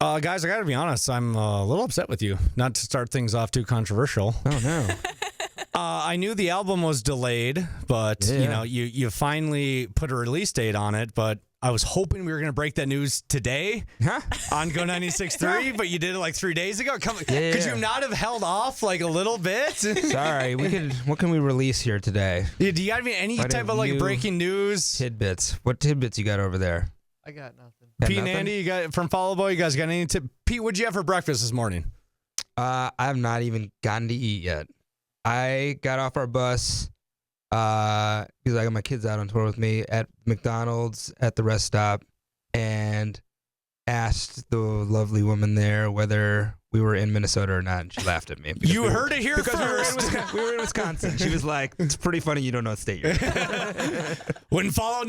Guys, I got to be honest. I'm a little upset with you. Not to start things off too controversial. Oh, no. I knew the album was delayed, but you finally put a release date on it. But I was hoping we were going to break that news today on Go 96.3, but you did it like 3 days ago. Could you not have held off like a little bit? Sorry. What can we release here today? Yeah, do you have any type of like breaking news? Tidbits. What tidbits you got over there? I got nothing. Pete and Andy, you got from Follow Boy. You guys got any tip? Pete, what'd you have for breakfast this morning? I have not even gotten to eat yet. I got off our bus because I got my kids out on tour with me at McDonald's at the rest stop and asked the lovely woman there whether we were in Minnesota or not, and she laughed at me. You heard it here first. We were in Wisconsin. She was like, "It's pretty funny you don't know what state you're in." When Follow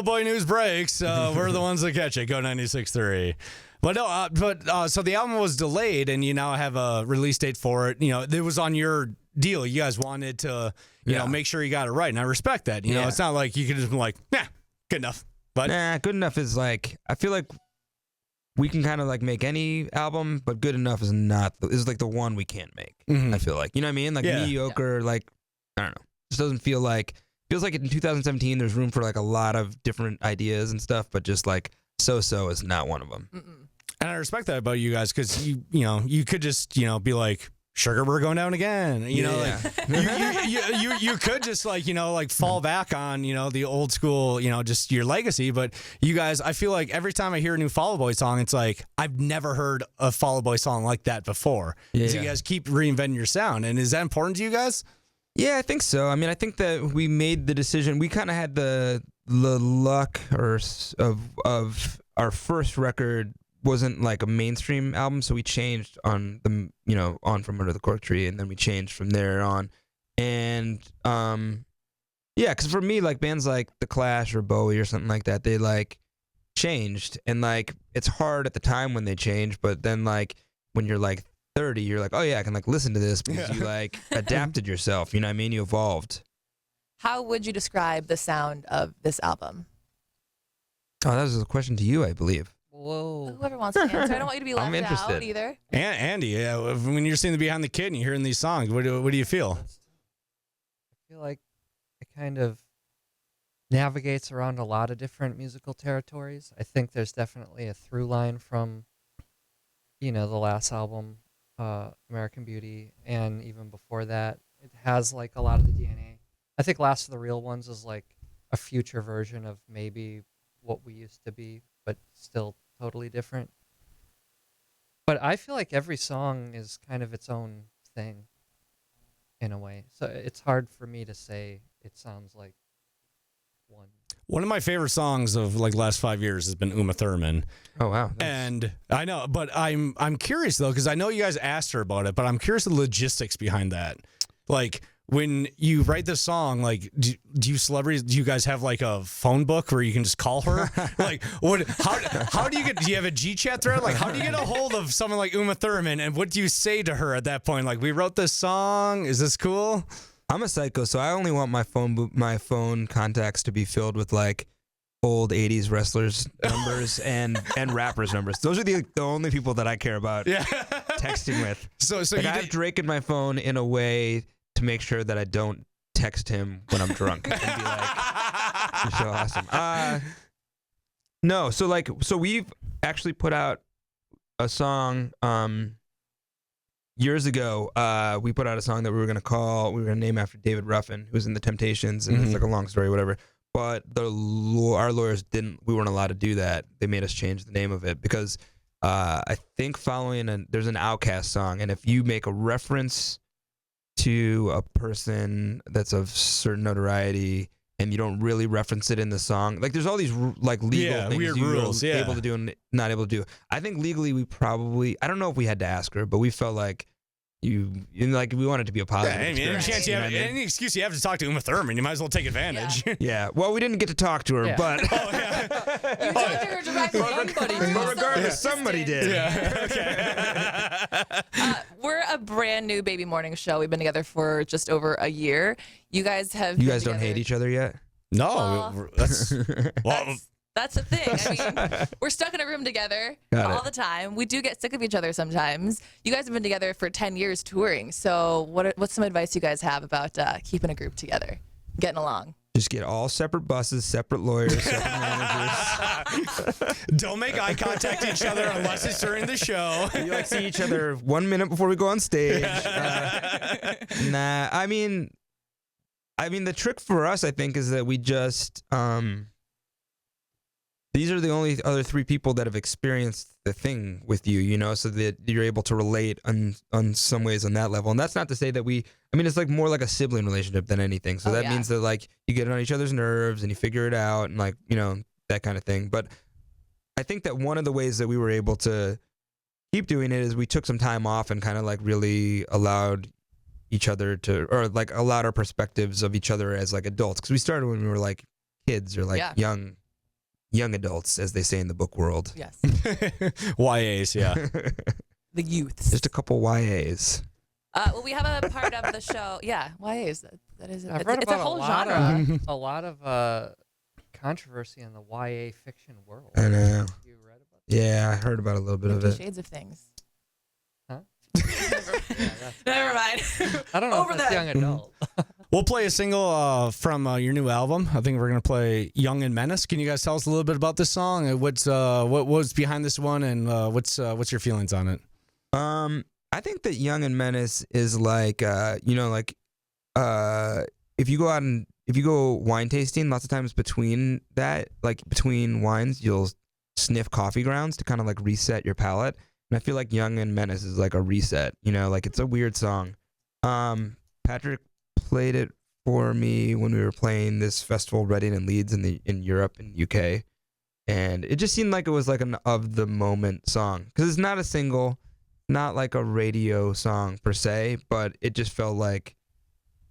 Boy news breaks, we're the ones that catch it. Go 96.3. But no, so the album was delayed, and you now have a release date for it. You know, it was on your deal. You guys wanted to, you know, make sure you got it right, and I respect that. You know, it's not like you could just be like, nah, good enough. But good enough is like, I feel like we can kind of like make any album, but good enough is not. Is like the one we can't make. I feel like, you know what I mean? Like mediocre, like I don't know. Just doesn't feel like. Feels like in 2017 there's room for like a lot of different ideas and stuff, but just like so is not one of them. And I respect that about you guys because you could just be like, sugar, we're going down again. You could just like fall back on the old school, just your legacy. But you guys, I feel like every time I hear a new Fall Out Boy song, it's like I've never heard a Fall Out Boy song like that before. So you guys keep reinventing your sound, and is that important to you guys? Yeah, I think so. I mean, I think that we made the decision. We kind of had the luck of our first record wasn't like a mainstream album, so we changed on the on From Under the Cork Tree, and then we changed from there on. And because for me, like bands like The Clash or Bowie or something like that, they like changed, and like it's hard at the time when they change, but then like when you're like 30, you're like, oh yeah, I can like listen to this because you like adapted yourself. You know what I mean? You evolved. How would you describe the sound of this album? Oh, that was a question to you, I believe. Whoa. Whoever wants to answer. I don't want you to be left I'm interested. out either. Andy, when you're seeing the behind the kid and you're hearing these songs, what do you feel? I feel like it kind of navigates around a lot of different musical territories. I think there's definitely a through line from, the last album, American Beauty, and even before that. It has like a lot of the DNA. I think Last of the Real Ones is like a future version of maybe what we used to be, but still totally different. But I feel like every song is kind of its own thing in a way. So it's hard for me to say it sounds like one. One of my favorite songs of like last 5 years has been Uma Thurman. Oh wow! And I know, but I'm curious though, because I know you guys asked her about it, but I'm curious the logistics behind that. Like when you write this song, like do you celebrities? Do you guys have like a phone book where you can just call her? Like what? How do you get? Do you have a GChat thread? Like how do you get a hold of someone like Uma Thurman? And what do you say to her at that point? Like we wrote this song. Is this cool? I'm a psycho, so I only want my phone contacts to be filled with like old 80s wrestlers numbers and rappers numbers. Those are the only people that I care about texting with. So like I have Drake in my phone in a way to make sure that I don't text him when I'm drunk and be like, "You're so awesome." No, so we've actually put out a song years ago. We put out a song that we were gonna name after David Ruffin, who's in the Temptations, and it's like a long story, whatever. But our lawyers we weren't allowed to do that. They made us change the name of it because I think there's an Outkast song, and if you make a reference to a person that's of certain notoriety and you don't really reference it in the song, like there's all these like legal things weird you're rules, able to do and not able to do. I think legally I don't know if we had to ask her, but we felt like we wanted to be a positive. Any excuse you have to talk to Uma Thurman, you might as well take advantage. Yeah. Well, we didn't get to talk to her, but You talked to her directly. regardless, somebody did. Yeah. Okay. We're a brand new baby morning show. We've been together for just over a year. You guys don't hate each other yet? No, that's That's the thing. I mean, we're stuck in a room together all the time. We do get sick of each other sometimes. You guys have been together for 10 years touring. So what's some advice you guys have about keeping a group together, getting along? Just get all separate buses, separate lawyers, separate managers. Don't make eye contact with each other unless it's during the show. You like see each other 1 minute before we go on stage. Nah, I mean, the trick for us, I think, is that we just these are the only other 3 people that have experienced the thing with you, you know, so that you're able to relate on some ways on that level. And that's not to say that it's like more like a sibling relationship than anything. So that means that like you get on each other's nerves and you figure it out and like, you know, that kind of thing. But I think that one of the ways that we were able to keep doing it is we took some time off and kind of like really allowed each other to, or like allowed our perspectives of each other as like adults. Cause we started when we were like kids or like young adults, as they say in the book world. Yes. YAs, yeah. The youths. Just a couple YAs. Well, we have a part of the show. Yeah, YAs. That is. I've read It's a about whole genre. a lot of controversy in the YA fiction world. I know. You read about Yeah, I heard about a little bit of 50 it. Shades of Things. Huh? Never mind. I don't know Over if that's that. young adult. We'll play a single from your new album. I think we're gonna play "Young and Menace." Can you guys tell us a little bit about this song? What's what was behind this one, and what's your feelings on it? I think that Young and Menace is like, you know, like, if you go out and if you go wine tasting, lots of times between wines, you'll sniff coffee grounds to kind of like reset your palate. And I feel like Young and Menace is like a reset, you know, like it's a weird song. Patrick played it for me when we were playing this festival, Reading and Leeds in Europe and UK. And it just seemed like it was like an of the moment song. Because it's not a single, not like a radio song per se, but it just felt like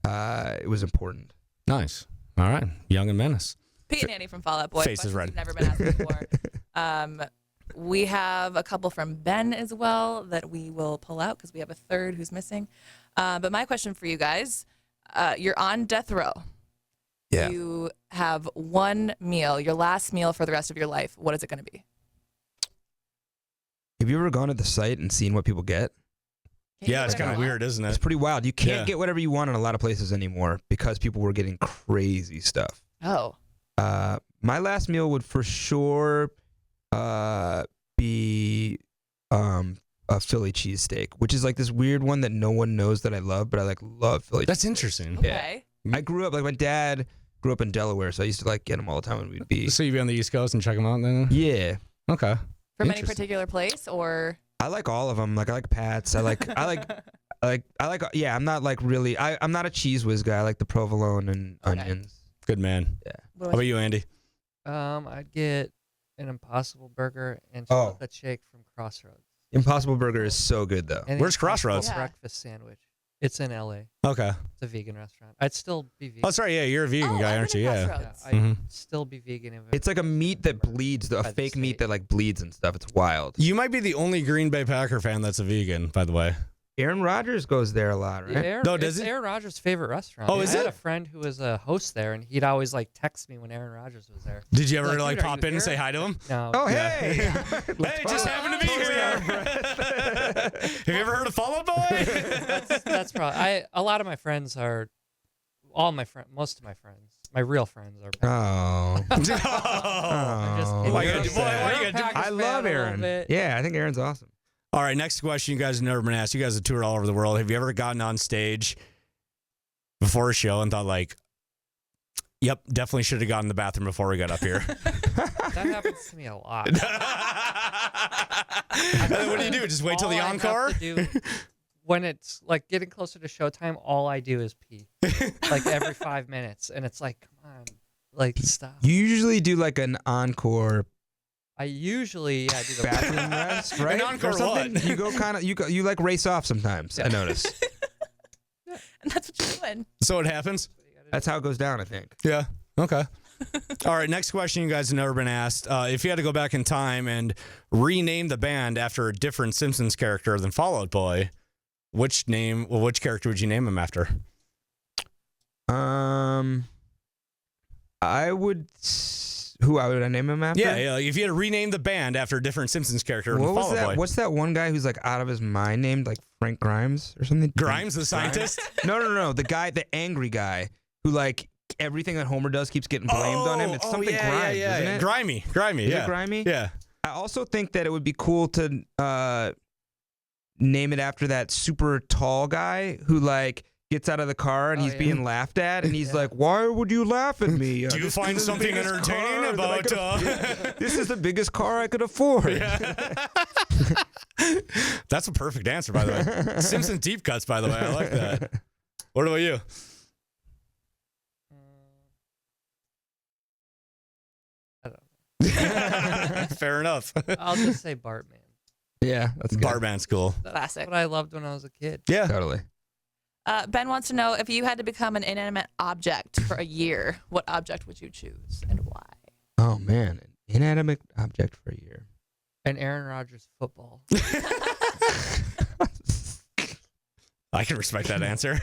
it was important. Nice. All right, Young and Menace. Pete and Annie from Fall Out Boy. Face is red. Never been asked before. We have a couple from Ben as well that we will pull out because we have a third who's missing. But my question for you guys, you're on death row. Yeah. You have one meal, your last meal for the rest of your life. What is it going to be? Have you ever gone to the site and seen what people get? Yeah, it's kind of weird, isn't It's it? pretty wild. You can't get whatever you want in a lot of places anymore because people were getting crazy stuff. Oh. My last meal would for sure be a Philly cheesesteak, which is like this weird one that no one knows that I love, but I like love Philly. That's interesting. Okay. I grew up, like my dad grew up in Delaware, so I used to like get them all the time when we'd be. So you'd be on the East Coast and check them out then? Yeah. Okay. From any Interesting. particular place or? I like all of them. Like I like Pat's. I like. Yeah, I'm not like really. I'm not a cheese whiz guy. I like the provolone and onions. Good man. Yeah. How about you, Andy? I'd get an Impossible Burger and Oh. chocolate shake from Crossroads. Impossible Burger is so good though. And the Where's Impossible Crossroads? Yeah. Breakfast sandwich. It's in LA. Okay. It's a vegan restaurant. I'd still be vegan. Oh, sorry. Yeah, you're a vegan Oh, guy, I've aren't been you? to Yeah. Crossroads. I'd Mhm. still be vegan. If It's like a meat that bleeds, a By the fake meat state. that like bleeds and stuff. It's wild. You might be the only Green Bay Packer fan that's a vegan, by the way. Aaron Rodgers goes there a lot, right? No, does it's it? Aaron Rodgers' favorite restaurant. Oh, I is had it? a friend who was a host there, and he'd always like text me when Aaron Rodgers was there. Did you ever Like, like dude, are pop you in and say here? hi to him? No. Oh, Yeah. hey. Hey, just happened to be here. Have you ever heard of Fall Out Boy? That's probably. A lot of my friends are, most of my friends, my real friends are. Oh. I'm just Oh. Why you kidding. gotta do- why you gotta do- Packers I fan love a little Aaron. bit. Yeah, I think Aaron's awesome. All right, next question. You guys have never been asked. You guys have toured all over the world. Have you ever gotten on stage before a show and thought like, yep, definitely should have gone in the bathroom before we got up here? That happens to me a lot. And then what do? Just wait till the All I have encore? to do, when it's like getting closer to showtime, all I do is pee, like every 5 minutes, and it's like, come on, like stop. You usually do like an encore I usually do the bathroom rest, right? An encore Or something? what? You go kind of you like race off sometimes. I notice. And that's what you're doing. So it happens? That's how it goes down, I think. Yeah. Okay. All right. Next question. You guys have never been asked. If you had to go back in time and rename the band after a different Simpsons character than Fall Out Boy, which character would you name him after? I would. Who would I name him after? Yeah, like if you had to rename the band after a different Simpsons character, What was Fall Out that? Boy. What's that one guy who's like out of his mind named like Frank Grimes or something? Grimes, the scientist? No. The guy, the angry guy who like everything that Homer does keeps getting blamed on him. It's something Grimes, isn't it? Grimy, Is yeah. it Grimy? Yeah. I also think that it would be cool to name it after that super tall guy who like gets out of the car and he's being laughed at and he's like, "Why would you laugh at me? Do you find something entertaining about? This is the biggest car I could afford." Yeah. That's a perfect answer, by the way. Simpson deep cuts, by the way. I like that. What about you? I don't know. Fair enough. I'll just say Bartman. Yeah, that's good. Bartman's cool. That's Classic. what I loved when I was a kid. Yeah. Totally. Ben wants to know if you had to become an inanimate object for a year, what object would you choose and why? Oh man, an inanimate object for a year. And Aaron Rodgers football. I can respect that answer.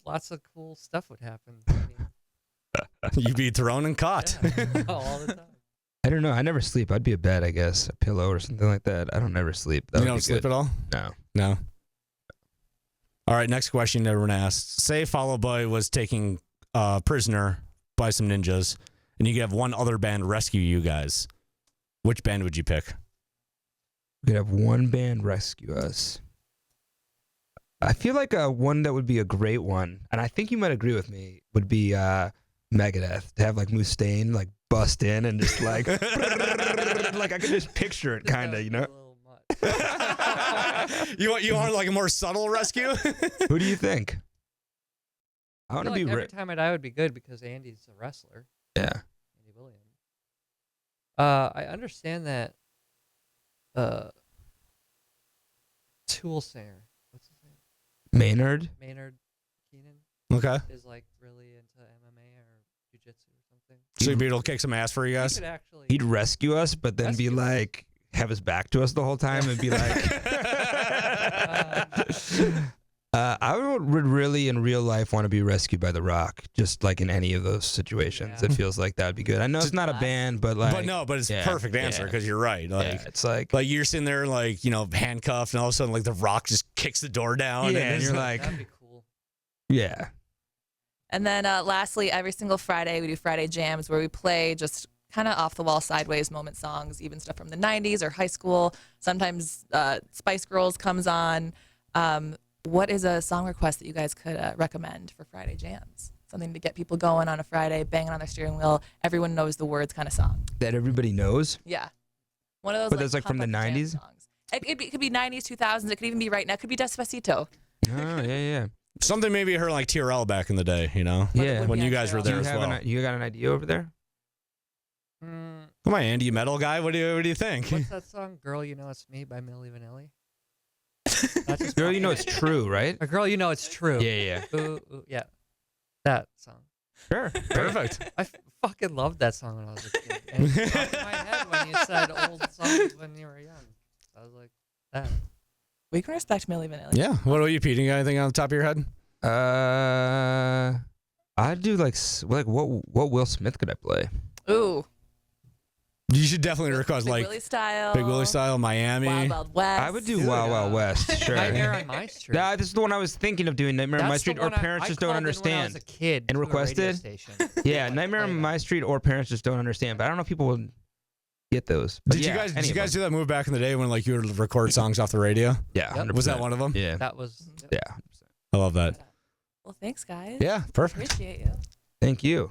Lots of cool stuff would happen. You'd be thrown and caught. All the time. I don't know. I never sleep. I'd be a bed, I guess, a pillow or something like that. I don't ever sleep. That You would don't be sleep good. at all? No. All right, next question everyone asked. Say Fall Out Boy was taken prisoner by some ninjas, and you could have one other band rescue you guys. Which band would you pick? We could have one band rescue us. I feel like one that would be a great one, and I think you might agree with me, would be Megadeth. To have like Mustaine like bust in and just like like I could just picture it, kind of, you know. You want like a more subtle rescue? Who do you think? I want to be every time I die would be good because Andy's a wrestler. Yeah. Andy Williams. I understand that. Tool singer. What's his name? Maynard. Maynard Keenan Okay. is like really into MMA or jiu-jitsu or something. So you'd be able to kick some ass for you He guys? could actually. He'd rescue us, but then be Rescue us. like, have his back to us the whole time and be like, I would really in real life want to be rescued by The Rock, just like in any of those situations. Yeah. It feels like that'd be good. I know it's not a band, but like, but it's yeah, perfect answer yeah. because you're right. Like, yeah, it's like, you're sitting there like, handcuffed, and all of a sudden like The Rock just kicks the door down. yeah, and and you're like, That'd be cool. yeah. And then lastly, every single Friday, we do Friday Jams where we play just kind of off the wall, sideways moment songs, even stuff from the 90s or high school. Sometimes Spice Girls comes on. What is a song request that you guys could recommend for Friday Jams? Something to get people going on a Friday, banging on their steering wheel. Everyone knows the words kind of song. That everybody knows. Yeah. One of those. But that's like from the pump up jam 90s? songs. It could be 90s, 2000s. It could even be right now. It could be Despacito. Oh, yeah. something maybe her like TRL back in the day, But it Yeah. would when be you on guys were TRL. there as well. You got an idea over there? Come on, Andy, you metal guy. What do you think? What's that song? Girl, You Know It's Me by Milli Vanilli. That's just Girl, you know it's true, right? A Girl, You Know It's True. Yeah. Ooh, ooh, yeah. That song. Sure. Perfect. I fucking loved that song when I was a kid. And it popped in my head when you said old songs when you were young. I was like, that. We can respect Milli Vanilli. Yeah. What about you, Pete? You got anything on the top of your head? I'd do like what Will Smith could I play? Ooh. You should definitely request Big like Willie style. Big Willie style, Miami. Wild Wild West. I would do Dude, Wild Wild West. Sure. Nightmare on My Street. Nah, this is the one I was thinking of doing. Nightmare on My That's the Street, or one Parents I Just Don't called in when I Understand. was a kid And to a radio requested? station. Yeah, Like, Nightmare play on that. My Street or Parents Just Don't Understand. But I don't know if people would get those. But Did yeah, you guys any of them. do that move back in the day when like you would record songs off the radio? Yeah, Yep. 100%. Was that one of them? Yeah. That was. Yeah. I love that. Well, thanks, guys. Yeah, perfect. Appreciate you. Thank you.